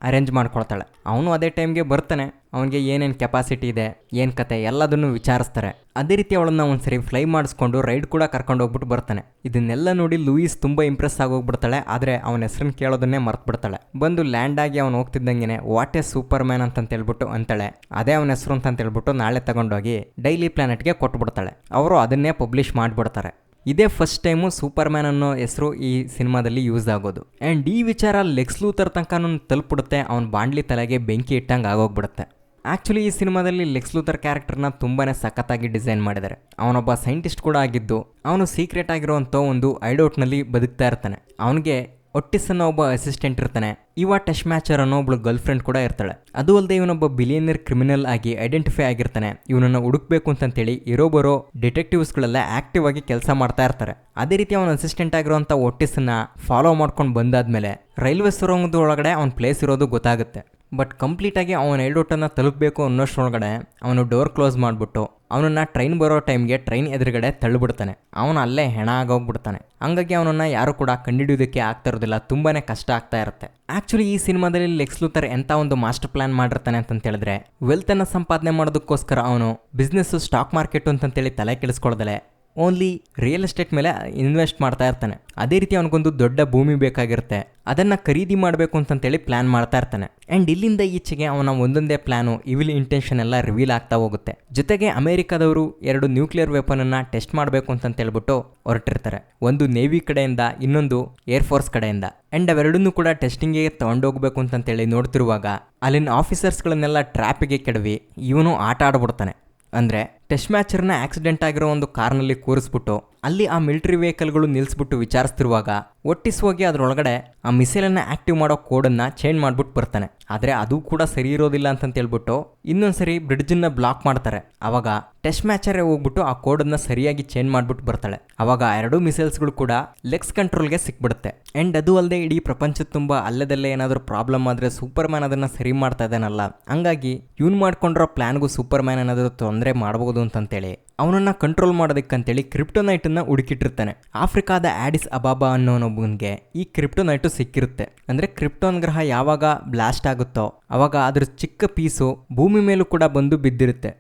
ಅರೇಂಜ್ ಮಾಡ್ಕೊಳ್ತಾಳೆ. ಅವನು ಅದೇ ಟೈಮ್ಗೆ ಬರ್ತಾನೆ. ಅವನಿಗೆ ಏನೇನು ಕೆಪಾಸಿಟಿ ಇದೆ, ಏನು ಕತೆ ಎಲ್ಲದನ್ನು ವಿಚಾರಿಸ್ತಾರೆ. ಅದೇ ರೀತಿ ಅವಳನ್ನ ಒಂದ್ಸರಿ ಫ್ಲೈ ಮಾಡಿಸ್ಕೊಂಡು ರೈಡ್ ಕೂಡ ಕರ್ಕೊಂಡು ಹೋಗ್ಬಿಟ್ಟು ಬರ್ತಾನೆ. ಇದನ್ನೆಲ್ಲ ನೋಡಿ ಲೂಯಿಸ್ ತುಂಬ ಇಂಪ್ರೆಸ್ ಆಗೋಗ್ಬಿಡ್ತಾಳೆ. ಆದರೆ ಅವನ ಹೆಸರನ್ನು ಕೇಳೋದನ್ನೇ ಮರ್ತ್ಬಿಡ್ತಾಳೆ. ಬಂದು ಲ್ಯಾಂಡ್ ಆಗಿ ಅವನು ಹೋಗ್ತಿದ್ದಂಗೆ ವಾಟ್ ಎ ಸೂಪರ್ ಮ್ಯಾನ್ ಅಂತೇಳ್ಬಿಟ್ಟು ಅಂತಾಳೆ. ಅದೇ ಅವನ ಹೆಸರು ಅಂತೇಳ್ಬಿಟ್ಟು ನಾಳೆ ತಗೊಂಡೋಗಿ ಡೈಲಿ ಪ್ಲಾನೆಟ್ಗೆ ಕೊಟ್ಬಿಡ್ತಾಳೆ. ಅವರು ಅದನ್ನೇ ಪಬ್ಲಿಷ್ ಮಾಡಿಬಿಡ್ತಾರೆ. ಇದೇ ಫಸ್ಟ್ ಟೈಮು ಸೂಪರ್ ಮ್ಯಾನ್ ಅನ್ನೋ ಹೆಸರು ಈ ಸಿನಿಮಾದಲ್ಲಿ ಯೂಸ್ ಆಗೋದು. ಆ್ಯಂಡ್ ಈ ವಿಚಾರ ಲೆಕ್ಸ್ ಲೂಥರ್ ತನಕ ತಲುಪಿಬಿಡುತ್ತೆ. ಅವನ ಬಾಂಡ್ಲಿ ತಲೆಗೆ ಬೆಂಕಿ ಇಟ್ಟಂಗೆ ಆಗೋಗ್ಬಿಡುತ್ತೆ. ಆ್ಯಕ್ಚುಲಿ ಈ ಸಿನಿಮಾದಲ್ಲಿ ಲೆಕ್ಸ್ ಲೂಥರ್ ಕ್ಯಾರೆಕ್ಟರ್ನ ತುಂಬಾ ಸಖತ್ತಾಗಿ ಡಿಸೈನ್ ಮಾಡಿದ್ದಾರೆ. ಅವನೊಬ್ಬ ಸೈಂಟಿಸ್ಟ್ ಕೂಡ ಆಗಿದ್ದು ಅವನು ಸೀಕ್ರೆಟ್ ಆಗಿರುವಂಥ ಒಂದು ಐಡೌಟ್ನಲ್ಲಿ ಬದುಕ್ತಾ ಇರ್ತಾನೆ. ಅವನಿಗೆ ಒಟ್ಟಿಸ್ ಅನ್ನೋ ಒಬ್ಬ ಅಸಿಸ್ಟೆಂಟ್ ಇರ್ತಾನೆ. ಇವ ಟೆಸ್ಟ್ ಮ್ಯಾಚರ್ ಅನ್ನೋ ಒಬ್ಳು ಗರ್ಲ್ ಫ್ರೆಂಡ್ ಕೂಡ ಇರ್ತಾಳೆ. ಅದು ಅಲ್ಲದೆ ಇವನೊಬ್ಬ ಬಿಲಿಯನರ್ ಕ್ರಿಮಿನಲ್ ಆಗಿ ಐಡೆಂಟಿಫೈ ಆಗಿರ್ತಾನೆ. ಇವನನ್ನು ಹುಡುಕ್ಬೇಕು ಅಂತೇಳಿ ಇರೋ ಬರೋ ಡಿಟೆಕ್ಟಿವ್ಸ್ಗಳೆಲ್ಲ ಆಕ್ಟಿವ್ ಆಗಿ ಕೆಲಸ ಮಾಡ್ತಾ ಇರ್ತಾರೆ. ಅದೇ ರೀತಿ ಅವನ ಅಸಿಸ್ಟೆಂಟ್ ಆಗಿರುವಂಥ ಒಟ್ಟಿಸನ್ನ ಫಾಲೋ ಮಾಡ್ಕೊಂಡು ಬಂದಾದ್ಮೇಲೆ ರೈಲ್ವೆ ಸುರಂಗದ ಒಳಗಡೆ ಅವನ ಪ್ಲೇಸ್ ಇರೋದು ಗೊತ್ತಾಗುತ್ತೆ. ಬಟ್ ಕಂಪ್ಲೀಟಾಗಿ ಅವನ ಐಡೌಟನ್ನು ತಲುಪಬೇಕು ಅನ್ನೋಷ್ಟರೊಳಗಡೆ ಅವನು ಡೋರ್ ಕ್ಲೋಸ್ ಮಾಡಿಬಿಟ್ಟು ಅವನನ್ನು ಟ್ರೈನ್ ಬರೋ ಟೈಮ್ಗೆ ಟ್ರೈನ್ ಎದುರುಗಡೆ ತಳ್ಳಿಬಿಡ್ತಾನೆ. ಅವನು ಅಲ್ಲೇ ಹೆಣ ಆಗೋಗ್ಬಿಡ್ತಾನೆ. ಹಂಗಾಗಿ ಅವನನ್ನು ಯಾರು ಕೂಡ ಕಂಡುಹಿಡಿಯೋದಕ್ಕೆ ಆಗ್ತಾ ಇರೋದಿಲ್ಲ. ತುಂಬಾ ಕಷ್ಟ ಆಗ್ತಾ ಇರುತ್ತೆ. ಆ್ಯಕ್ಚುಲಿ ಈ ಸಿನಿಮಾದಲ್ಲಿ ಲೆಕ್ಸ್ ಲೂಥರ್ ಎಂಥ ಒಂದು ಮಾಸ್ಟರ್ ಪ್ಲಾನ್ ಮಾಡಿರ್ತಾನೆ ಅಂತೇಳಿದ್ರೆ ವೆಲ್ತನ್ನು ಸಂಪಾದನೆ ಮಾಡೋದಕ್ಕೋಸ್ಕರ ಅವನು ಬಿಸ್ನೆಸ್ಸು ಸ್ಟಾಕ್ ಮಾರ್ಕೆಟು ಅಂತೇಳಿ ತಲೆ ಕೆಡಿಸ್ಕೊಳ್ದಲೆ ಓನ್ಲಿ ರಿಯಲ್ ಎಸ್ಟೇಟ್ ಮೇಲೆ ಇನ್ವೆಸ್ಟ್ ಮಾಡ್ತಾ ಇರ್ತಾನೆ. ಅದೇ ರೀತಿ ಅವನಿಗೊಂದು ದೊಡ್ಡ ಭೂಮಿ ಬೇಕಾಗಿರುತ್ತೆ. ಅದನ್ನು ಖರೀದಿ ಮಾಡಬೇಕು ಅಂತೇಳಿ ಪ್ಲ್ಯಾನ್ ಮಾಡ್ತಾ ಇರ್ತಾನೆ. ಆ್ಯಂಡ್ ಇಲ್ಲಿಂದ ಈಚೆಗೆ ಅವನ ಒಂದೊಂದೇ ಪ್ಲ್ಯಾನು ಇವಿಲ್ ಇಂಟೆನ್ಷನ್ ಎಲ್ಲ ರಿವೀಲ್ ಆಗ್ತಾ ಹೋಗುತ್ತೆ. ಜೊತೆಗೆ ಅಮೆರಿಕಾದವರು 2 ನ್ಯೂಕ್ಲಿಯರ್ ವೆಪನನ್ನು ಟೆಸ್ಟ್ ಮಾಡಬೇಕು ಅಂತೇಳ್ಬಿಟ್ಟು ಹೊರಟಿರ್ತಾರೆ. ಒಂದು ನೇವಿ ಕಡೆಯಿಂದ, ಇನ್ನೊಂದು ಏರ್ಫೋರ್ಸ್ ಕಡೆಯಿಂದ. ಆ್ಯಂಡ್ ಅವೆರಡನ್ನೂ ಕೂಡ ಟೆಸ್ಟಿಂಗ್ಗೆ ತೊಗೊಂಡೋಗ್ಬೇಕು ಅಂತೇಳಿ ನೋಡ್ತಿರುವಾಗ ಅಲ್ಲಿನ ಆಫೀಸರ್ಸ್ಗಳನ್ನೆಲ್ಲ ಟ್ರ್ಯಾಪಿಗೆ ಕೆಡವಿ ಇವನು ಆಟ ಆಡ್ಬಿಡ್ತಾನೆ. ಅಂದರೆ ಟೆಸ್ಟ್ ಮ್ಯಾಚರ್ನ ಆಕ್ಸಿಡೆಂಟ್ ಆಗಿರೋ ಒಂದು ಕಾರ್ನಲ್ಲಿ ಕೂರಿಸ್ಬಿಟ್ಟು ಅಲ್ಲಿ ಆ ಮಿಲಿಟರಿ ವೆಹಿಕಲ್ಗಳು ನಿಲ್ಲಿಸ್ಬಿಟ್ಟು ವಿಚಾರಿಸ್ತಿರುವಾಗ ಒಟ್ಟಿಸ್ ಹೋಗಿ ಅದರೊಳಗಡೆ ಆ ಮಿಸೈಲನ್ನು ಆಕ್ಟಿವ್ ಮಾಡೋ ಕೋಡನ್ನು ಚೇಂಜ್ ಮಾಡಿಬಿಟ್ಟು ಬರ್ತಾನೆ. ಆದರೆ ಅದು ಕೂಡ ಸರಿ ಇರೋದಿಲ್ಲ ಅಂತೇಳ್ಬಿಟ್ಟು ಇನ್ನೊಂದ್ಸರಿ ಬ್ರಿಡ್ಜನ್ನು ಬ್ಲಾಕ್ ಮಾಡ್ತಾರೆ. ಅವಾಗ ಟೆಸ್ಟ್ ಮ್ಯಾಚರೇ ಹೋಗ್ಬಿಟ್ಟು ಆ ಕೋಡನ್ನು ಸರಿಯಾಗಿ ಚೇಂಜ್ ಮಾಡಿಬಿಟ್ಟು ಬರ್ತಾಳೆ. ಅವಾಗ 2 ಮಿಸೈಲ್ಸ್ಗಳು ಕೂಡ ಲೆಕ್ಸ್ ಕಂಟ್ರೋಲ್ಗೆ ಸಿಕ್ಬಿಡುತ್ತೆ. ಆ್ಯಂಡ್ ಅದು ಅಲ್ಲದೆ ಇಡೀ ಪ್ರಪಂಚದ ತುಂಬ ಅಲ್ಲದಲ್ಲೇ ಏನಾದರೂ ಪ್ರಾಬ್ಲಮ್ ಆದರೆ ಸೂಪರ್ ಮ್ಯಾನ್ ಅದನ್ನು ಸರಿ ಮಾಡ್ತಾ ಇದ್ದಾನಲ್ಲ, ಹಂಗಾಗಿ ಇವ್ನು ಮಾಡ್ಕೊಂಡಿರೋ ಪ್ಲ್ಯಾನ್ಗೂ ಸೂಪರ್ ಮ್ಯಾನ್ ಏನಾದರೂ ತೊಂದರೆ ಮಾಡ್ಬೋದು ಅಂತೇಳಿ ಅವನನ್ನ ಕಂಟ್ರೋಲ್ ಮಾಡೋದಕ್ಕಂತೇಳಿ ಕ್ರಿಪ್ಟೋನೈಟನ್ನು ಹುಡುಕಿಟ್ಟಿರ್ತಾನೆ. ಆಫ್ರಿಕಾದ ಆಡಿಸ್ ಅಬಾಬಾ ಅನ್ನೋನೊಬ್ಬನಿಗೆ ಈ ಕ್ರಿಪ್ಟೋನೈಟು ಸಿಕ್ಕಿರುತ್ತೆ. ಅಂದರೆ ಕ್ರಿಪ್ಟೋನ್ ಗ್ರಹ ಯಾವಾಗ ಬ್ಲಾಸ್ಟ್ ಆಗುತ್ತೋ ಅವಾಗ ಅದ್ರ ಚಿಕ್ಕ ಪೀಸು ಭೂಮಿ ಮೇಲೂ ಕೂಡ ಬಂದು ಬಿದ್ದಿರುತ್ತೆ.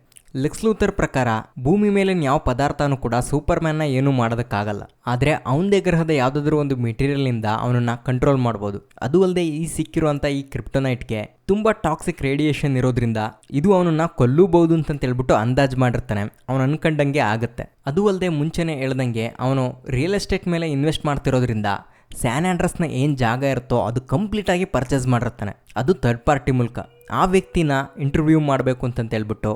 ಲೆಕ್ಸ್ ಲೂಥರ್ ಪ್ರಕಾರ ಭೂಮಿ ಮೇಲಿನ ಯಾವ ಪದಾರ್ಥನೂ ಕೂಡ ಸೂಪರ್ಮ್ಯಾನ್ನ ಏನೂ ಮಾಡೋದಕ್ಕಾಗಲ್ಲ. ಆದರೆ ಅವನದೇ ಗ್ರಹದ ಯಾವುದಾದ್ರೂ ಒಂದು ಮೆಟೀರಿಯಲ್ನಿಂದ ಅವನನ್ನು ಕಂಟ್ರೋಲ್ ಮಾಡ್ಬೋದು. ಅದು ಅಲ್ಲದೆ ಈ ಸಿಕ್ಕಿರುವಂಥ ಈ ಕ್ರಿಪ್ಟೋನೈಟ್ಗೆ ತುಂಬ ಟಾಕ್ಸಿಕ್ ರೇಡಿಯೇಷನ್ ಇರೋದ್ರಿಂದ ಇದು ಅವನನ್ನು ಕೊಲ್ಲೂಬಹುದು ಅಂತೇಳ್ಬಿಟ್ಟು ಅಂದಾಜು ಮಾಡಿರ್ತಾನೆ. ಅವನು ಅನ್ಕೊಂಡಂಗೆ ಆಗುತ್ತೆ. ಅದು ಅಲ್ಲದೆ ಮುಂಚೆನೇ ಹೇಳ್ದಂಗೆ ಅವನು ರಿಯಲ್ ಎಸ್ಟೇಟ್ ಮೇಲೆ ಇನ್ವೆಸ್ಟ್ ಮಾಡ್ತಿರೋದ್ರಿಂದ ಸ್ಯಾನ್ ಆಂಡ್ರಸ್ನ ಏನು ಜಾಗ ಇರುತ್ತೋ ಅದು ಕಂಪ್ಲೀಟಾಗಿ ಪರ್ಚೇಸ್ ಮಾಡಿರ್ತಾನೆ. ಅದು ಥರ್ಡ್ ಪಾರ್ಟಿ ಮೂಲಕ. ಆ ವ್ಯಕ್ತಿನ ಇಂಟರ್ವ್ಯೂ ಮಾಡಬೇಕು ಅಂತೇಳ್ಬಿಟ್ಟು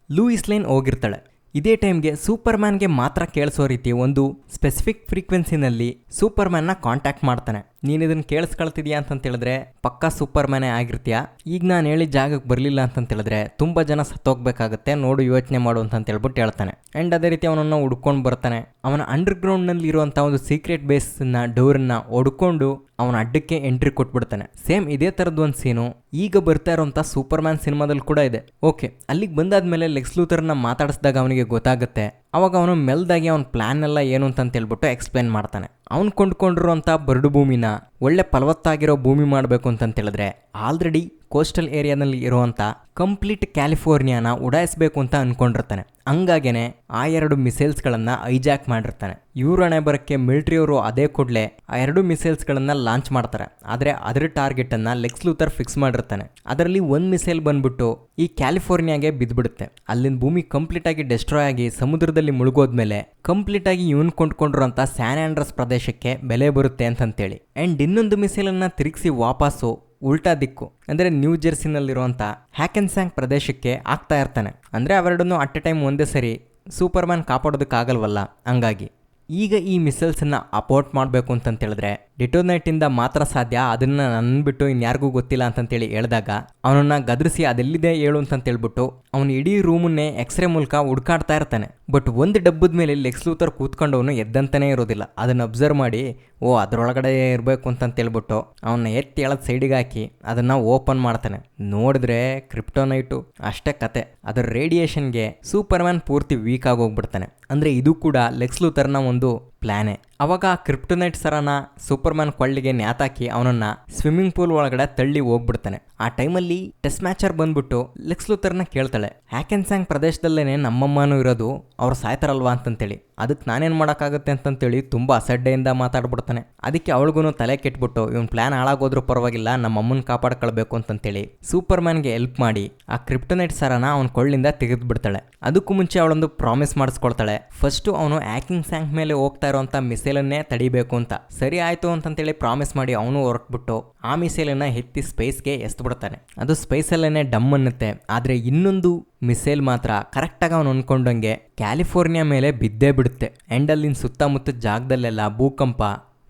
ಲೂಯಿಸ್ ಲೇನ್ ಹೋಗಿರ್ತಾಳೆ. ಇದೇ ಟೈಮ್ಗೆ ಸೂಪರ್ಮ್ಯಾನ್ಗೆ ಮಾತ್ರ ಕೇಳಿಸೋ ರೀತಿ ಒಂದು ಸ್ಪೆಸಿಫಿಕ್ ಫ್ರೀಕ್ವೆನ್ಸಿನಲ್ಲಿ ಸೂಪರ್ಮ್ಯಾನ್ನ ಕಾಂಟ್ಯಾಕ್ಟ್ ಮಾಡ್ತಾನೆ. ನೀನು ಇದನ್ನು ಕೇಳಿಸ್ಕೊಳ್ತಿದ್ಯಾ ಅಂತಂತೇಳಿದ್ರೆ ಪಕ್ಕಾ ಸೂಪರ್ಮ್ಯಾನೇ ಆಗಿರ್ತೀಯಾ. ಈಗ ನಾನು ಹೇಳಿದ ಜಾಗಕ್ಕೆ ಬರಲಿಲ್ಲ ಅಂತಂತೇಳಿದ್ರೆ ತುಂಬ ಜನ ಸತ್ತೋಗ್ಬೇಕಾಗತ್ತೆ, ನೋಡು ಯೋಚನೆ ಮಾಡು ಅಂತೇಳ್ಬಿಟ್ಟು ಹೇಳ್ತಾನೆ. ಆ್ಯಂಡ್ ಅದೇ ರೀತಿ ಅವನನ್ನು ಹುಡ್ಕೊಂಡು ಬರ್ತಾನೆ. ಅವನ ಅಂಡರ್ಗ್ರೌಂಡ್ನಲ್ಲಿ ಇರುವಂಥ ಒಂದು ಸೀಕ್ರೆಟ್ ಬೇಸ್ನ ಡೋರನ್ನ ಹೊಡ್ಕೊಂಡು ಅವನ ಅಡ್ಡಕ್ಕೆ ಎಂಟ್ರಿ ಕೊಟ್ಬಿಡ್ತಾನೆ. ಸೇಮ್ ಇದೇ ಥರದ್ದು ಒಂದು ಸೀನು ಈಗ ಬರ್ತಾ ಇರೋಂಥ ಸೂಪರ್ಮ್ಯಾನ್ ಸಿನಿಮಾದಲ್ಲಿ ಕೂಡ ಇದೆ. ಓಕೆ, ಅಲ್ಲಿಗೆ ಬಂದಾದ್ಮೇಲೆ ಲೆಕ್ಸ್ ಲೂಥರ್ನ ಮಾತಾಡಿಸಿದಾಗ ಅವನಿಗೆ ಗೊತ್ತಾಗುತ್ತೆ. ಅವಾಗ ಅವನು ಮೆಲ್ದಾಗಿ ಅವನ ಪ್ಲ್ಯಾನ್ ಎಲ್ಲ ಏನು ಅಂತೇಳ್ಬಿಟ್ಟು ಎಕ್ಸ್ಪ್ಲೇನ್ ಮಾಡ್ತಾನೆ. ಅವ್ನು ಕೊಂಡ್ಕೊಂಡಿರುವಂಥ ಬರಡು ಭೂಮಿನ ಒಳ್ಳೆ ಫಲವತ್ತಾಗಿರೋ ಭೂಮಿ ಮಾಡಬೇಕು ಅಂತೇಳಿದ್ರೆ ಆಲ್ರೆಡಿ ಕೋಸ್ಟಲ್ ಏರಿಯಾದಲ್ಲಿ ಇರುವಂಥ ಕಂಪ್ಲೀಟ್ ಕ್ಯಾಲಿಫೋರ್ನಿಯಾನ ಉಡಾಯಿಸಬೇಕು ಅಂತ ಅಂದ್ಕೊಂಡಿರ್ತಾನೆ. ಹಂಗಾಗೇನೆ ಆ 2 ಮಿಸೈಲ್ಸ್ಗಳನ್ನು ಐಜಾಕ್ ಮಾಡಿರ್ತಾನೆ. ಇವ್ರ ಹಣೆ ಬರೋಕ್ಕೆ ಮಿಲಿಟ್ರಿಯವರು ಅದೇ ಕೂಡಲೇ ಆ 2 ಮಿಸೈಲ್ಸ್ಗಳನ್ನು ಲಾಂಚ್ ಮಾಡ್ತಾರೆ. ಆದರೆ ಅದರ ಟಾರ್ಗೆಟನ್ನು ಲೆಕ್ಸ್ ಲೂಥರ್ ಫಿಕ್ಸ್ ಮಾಡಿರ್ತಾನೆ. ಅದರಲ್ಲಿ ಒಂದು ಮಿಸೈಲ್ ಬಂದ್ಬಿಟ್ಟು ಈ ಕ್ಯಾಲಿಫೋರ್ನಿಯಾಗೆ ಬಿದ್ದುಬಿಡುತ್ತೆ. ಅಲ್ಲಿನ ಭೂಮಿ ಕಂಪ್ಲೀಟಾಗಿ ಡೆಸ್ಟ್ರಾಯ್ ಆಗಿ ಸಮುದ್ರದಲ್ಲಿ ಮುಳುಗೋದ್ಮೇಲೆ ಕಂಪ್ಲೀಟಾಗಿ ಇವನ್ ಕೊಂಡ್ಕೊಂಡಿರೋಂಥ ಸ್ಯಾನ್ ಆಂಡ್ರಸ್ ಪ್ರದೇಶಕ್ಕೆ ಬೆಲೆ ಬರುತ್ತೆ ಅಂತೇಳಿ. ಆ್ಯಂಡ್ ಇನ್ನೊಂದು ಮಿಸೈಲನ್ನು ತಿರುಗಿಸಿ ವಾಪಸ್ಸು ಉಲ್ಟಾ ದಿಕ್ಕು ಅಂದರೆ ನ್ಯೂ ಜೆರ್ಸಿನಲ್ಲಿರುವಂಥ ಹ್ಯಾಕೆನ್ಸ್ಯಾಂಗ್ ಪ್ರದೇಶಕ್ಕೆ ಆಗ್ತಾ ಇರ್ತಾನೆ. ಅಂದರೆ ಅವೆರಡನ್ನೂ ಅಟ್ ಎ ಟೈಮ್ ಒಂದೇ ಸರಿ ಸೂಪರ್ಮ್ಯಾನ್ ಕಾಪಾಡೋದಕ್ಕಾಗಲ್ವಲ್ಲ. ಹಂಗಾಗಿ ಈಗ ಈ ಮಿಸೈಲ್ಸನ್ನು ಅಪೋರ್ಟ್ ಮಾಡಬೇಕು ಅಂತಂತೇಳಿದ್ರೆ ಡಿಟೋನೈಟಿಂದ ಮಾತ್ರ ಸಾಧ್ಯ. ಅದನ್ನು ನನ್ನ ಬಿಟ್ಟು ಇನ್ಯಾರಿಗೂ ಗೊತ್ತಿಲ್ಲ ಅಂತಂತೇಳಿ ಹೇಳಿದಾಗ ಅವನನ್ನು ಗದರಿಸಿ ಅದೆಲ್ಲಿದೆ ಹೇಳು ಅಂತಂತೇಳ್ಬಿಟ್ಟು ಅವನು ಇಡೀ ರೂಮನ್ನೇ ಎಕ್ಸ್ರೇ ಮೂಲಕ ಹುಡ್ಕಾಡ್ತಾ ಇರ್ತಾನೆ. ಬಟ್ ಒಂದು ಡಬ್ಬದ ಮೇಲೆ ಲೆಕ್ಸ್ ಲೂಥರ್ ಕೂತ್ಕೊಂಡವನು ಎದ್ದಂತಾನೇ ಇರೋದಿಲ್ಲ. ಅದನ್ನು ಅಬ್ಸರ್ವ್ ಮಾಡಿ ಅದರೊಳಗಡೆ ಇರಬೇಕು ಅಂತಂತೇಳ್ಬಿಟ್ಟು ಅವನ್ನ ಎತ್ತಿ ಎಳದ್ ಸೈಡಿಗೆ ಹಾಕಿ ಅದನ್ನು ಓಪನ್ ಮಾಡ್ತಾನೆ. ನೋಡಿದ್ರೆ ಕ್ರಿಪ್ಟೋನೈಟು ಅಷ್ಟೇ ಕತೆ. ಅದರ ರೇಡಿಯೇಷನ್ಗೆ ಸೂಪರ್ಮ್ಯಾನ್ ಪೂರ್ತಿ ವೀಕ್ ಆಗೋಗ್ಬಿಡ್ತಾನೆ. ಅಂದರೆ ಇದು ಕೂಡ ಲೆಕ್ಸ್ ಲೂಥರ್ನ ಒಂದು ಪ್ಲಾನೇ. ಅವಾಗ ಕ್ರಿಪ್ಟೋನೈಟ್ ಸರನ ಸೂಪರ್ಮ್ಯಾನ್ ಕೊಳ್ಳಿಗೆ ನ್ಯಾತಾಕಿ ಅವನನ್ನು ಸ್ವಿಮ್ಮಿಂಗ್ ಪೂಲ್ ಒಳಗಡೆ ತಳ್ಳಿ ಹೋಗ್ಬಿಡ್ತಾನೆ. ಆ ಟೈಮಲ್ಲಿ ಟೆಸ್ಟ್ ಮ್ಯಾಚರ್ ಬಂದ್ಬಿಟ್ಟು ಲೆಕ್ಸ್ ಲೂಥರ್ನ ಕೇಳ್ತಾಳೆ, ಹ್ಯಾಕೆನ್ಸ್ಯಾಂಗ್ ಪ್ರದೇಶದಲ್ಲೇನೆ ನಮ್ಮಮ್ಮನೂ ಇರೋದು, ಅವ್ರು ಸಾಯ್ತಾರಲ್ವಾ ಅಂತಂತೇಳಿ. ಅದಕ್ಕೆ ನಾನೇನು ಮಾಡೋಕ್ಕಾಗುತ್ತೆ ಅಂತಂತೇಳಿ ತುಂಬ ಅಸಡ್ಡೆಯಿಂದ ಮಾತಾಡ್ಬಿಡ್ತಾನೆ. ಅದಕ್ಕೆ ಅವಳಿಗೂ ತಲೆ ಕೆಟ್ಬಿಟ್ಟು ಇವನ್ ಪ್ಲಾನ್ ಹಾಳಾಗೋದ್ರೂ ಪರವಾಗಿಲ್ಲ, ನಮ್ಮ ಅಮ್ಮನ ಕಾಪಾಡ್ಕೊಳ್ಬೇಕು ಅಂತಂತೇಳಿ ಸೂಪರ್ಮ್ಯಾನ್ಗೆ ಹೆಲ್ಪ್ ಮಾಡಿ ಆ ಕ್ರಿಪ್ಟೋನೈಟ್ ಸರನ ಅವನ ಕೊಳ್ಳಿಂದ ತೆಗೆದುಬಿಡ್ತಾಳೆ. ಅದಕ್ಕೂ ಮುಂಚೆ ಅವಳೊಂದು ಪ್ರಾಮಿಸ್ ಮಾಡಿಸ್ಕೊಳ್ತಾಳೆ. ಫಸ್ಟು ಅವನು ಹ್ಯಾಕಿಂಗ್ಸ್ಯಾಂಗ್ ಮೇಲೆ ಹೋಗ್ತಾ ಇರೋಂಥ ಮಿಸೈಲನ್ನೇ ತಡಿಬೇಕು ಅಂತ. ಸರಿ ಆಯಿತು ಅಂತಂತೇಳಿ ಪ್ರಾಮಿಸ್ ಮಾಡಿ ಅವನು ಹೊರಟ್ಬಿಟ್ಟು ಆ ಮಿಸೈಲನ್ನು ಎತ್ತಿ ಸ್ಪೇಸ್ಗೆ ಎಸ್ಬಿಡ್ತಾನೆ. ಅದು ಸ್ಪೇಸಲ್ಲೇ ಡಮ್ ಅನ್ನುತ್ತೆ. ಆದರೆ ಇನ್ನೊಂದು ಮಿಸೈಲ್ ಮಾತ್ರ ಕರೆಕ್ಟಾಗಿ ಅವನು ಅಂದ್ಕೊಂಡಂಗೆ ಕ್ಯಾಲಿಫೋರ್ನಿಯಾ ಮೇಲೆ ಬಿದ್ದೇ ಬಿಡುತ್ತೆ. ಆ್ಯಂಡ್ ಅಲ್ಲಿನ ಸುತ್ತಮುತ್ತ ಜಾಗದಲ್ಲೆಲ್ಲ ಭೂಕಂಪ,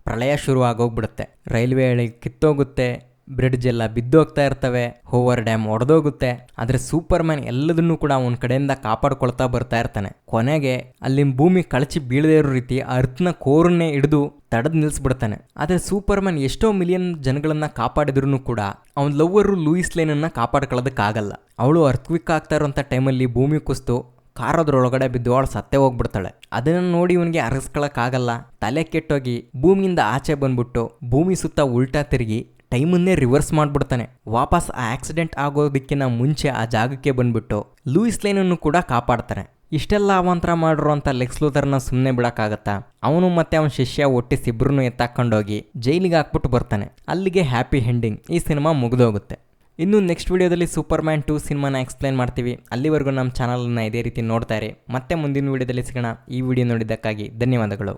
ಪ್ರಳಯ ಶುರು ಆಗೋಗ್ಬಿಡುತ್ತೆ. ರೈಲ್ವೆ ಹಳಿ ಕಿತ್ತೋಗುತ್ತೆ, ಬ್ರಿಡ್ಜ್ ಎಲ್ಲ ಬಿದ್ದೋಗ್ತಾ ಇರ್ತವೆ, ಓವರ್ ಡ್ಯಾಮ್ ಒಡೆದೋಗುತ್ತೆ. ಆದರೆ ಸೂಪರ್ಮ್ಯಾನ್ ಎಲ್ಲದನ್ನೂ ಕೂಡ ಅವನ ಕಡೆಯಿಂದ ಕಾಪಾಡ್ಕೊಳ್ತಾ ಬರ್ತಾ ಇರ್ತಾನೆ. ಕೊನೆಗೆ ಅಲ್ಲಿನ ಭೂಮಿ ಕಳಚಿ ಬೀಳದೇ ಇರೋ ರೀತಿ ಅರ್ಥನ ಕೋರನ್ನೇ ಹಿಡಿದು ತಡೆದು ನಿಲ್ಲಿಸ್ಬಿಡ್ತಾನೆ. ಆದರೆ ಸೂಪರ್ಮ್ಯಾನ್ ಎಷ್ಟೋ ಮಿಲಿಯನ್ ಜನಗಳನ್ನ ಕಾಪಾಡಿದ್ರು ಕೂಡ ಅವನ ಲವ್ವರು ಲೂಯಿಸ್ ಲೇನನ್ನು ಕಾಪಾಡ್ಕೊಳ್ಳೋದಕ್ಕಾಗಲ್ಲ. ಅವಳು ಅರ್ಥಕ್ವಿಕ್ ಆಗ್ತಾ ಇರೋಂಥ ಟೈಮಲ್ಲಿ ಭೂಮಿ ಕುಸಿದು ಕಾರೋದ್ರೊಳಗಡೆ ಬಿದ್ದು ಅವಳು ಸತ್ತೇ ಹೋಗ್ಬಿಡ್ತಾಳೆ. ಅದನ್ನು ನೋಡಿ ಇವನಿಗೆ ಅರಗಿಸ್ಕೊಳಕ್ಕಾಗಲ್ಲ. ತಲೆ ಕೆಟ್ಟೋಗಿ ಭೂಮಿಯಿಂದ ಆಚೆ ಬಂದ್ಬಿಟ್ಟು ಭೂಮಿ ಸುತ್ತ ಉಲ್ಟಾ ತಿರುಗಿ ಟೈಮನ್ನೇ ರಿವರ್ಸ್ ಮಾಡಿಬಿಡ್ತಾನೆ. ವಾಪಸ್ ಆ ಆಕ್ಸಿಡೆಂಟ್ ಆಗೋದಕ್ಕಿಂತ ಮುಂಚೆ ಆ ಜಾಗಕ್ಕೆ ಬಂದ್ಬಿಟ್ಟು ಲೂಯಿಸ್ ಲೇನನ್ನು ಕೂಡ ಕಾಪಾಡ್ತಾನೆ. ಇಷ್ಟೆಲ್ಲ ಅವಾಂತರ ಮಾಡಿರುವಂಥ ಲೆಕ್ಸ್ ಲೂಥರ್ನ ಸುಮ್ಮನೆ ಬಿಡೋಕ್ಕಾಗತ್ತಾ? ಅವನು ಮತ್ತೆ ಅವನ ಶಿಷ್ಯ ಒಟ್ಟಿಸಿ ಇಬ್ಬರನ್ನು ಎತ್ತಾಕೊಂಡೋಗಿ ಜೈಲಿಗೆ ಹಾಕ್ಬಿಟ್ಟು ಬರ್ತಾನೆ. ಅಲ್ಲಿಗೆ ಹ್ಯಾಪಿ ಎಂಡಿಂಗ್. ಈ ಸಿನಿಮಾ ಮುಗಿದೋಗುತ್ತೆ. ಇನ್ನು ನೆಕ್ಸ್ಟ್ ವಿಡಿಯೋದಲ್ಲಿ ಸೂಪರ್ಮ್ಯಾನ್ 2 ಸಿನಿಮಾನ ಎಕ್ಸ್ಪ್ಲೈನ್ ಮಾಡ್ತೀವಿ. ಅಲ್ಲಿವರೆಗೂ ನಮ್ಮ ಚಾನಲನ್ನು ಇದೇ ರೀತಿ ನೋಡ್ತಾ ಇರಿ. ಮತ್ತೆ ಮುಂದಿನ ವಿಡಿಯೋದಲ್ಲಿ ಸಿಗೋಣ. ಈ ವಿಡಿಯೋ ನೋಡಿದ್ದಕ್ಕಾಗಿ ಧನ್ಯವಾದಗಳು.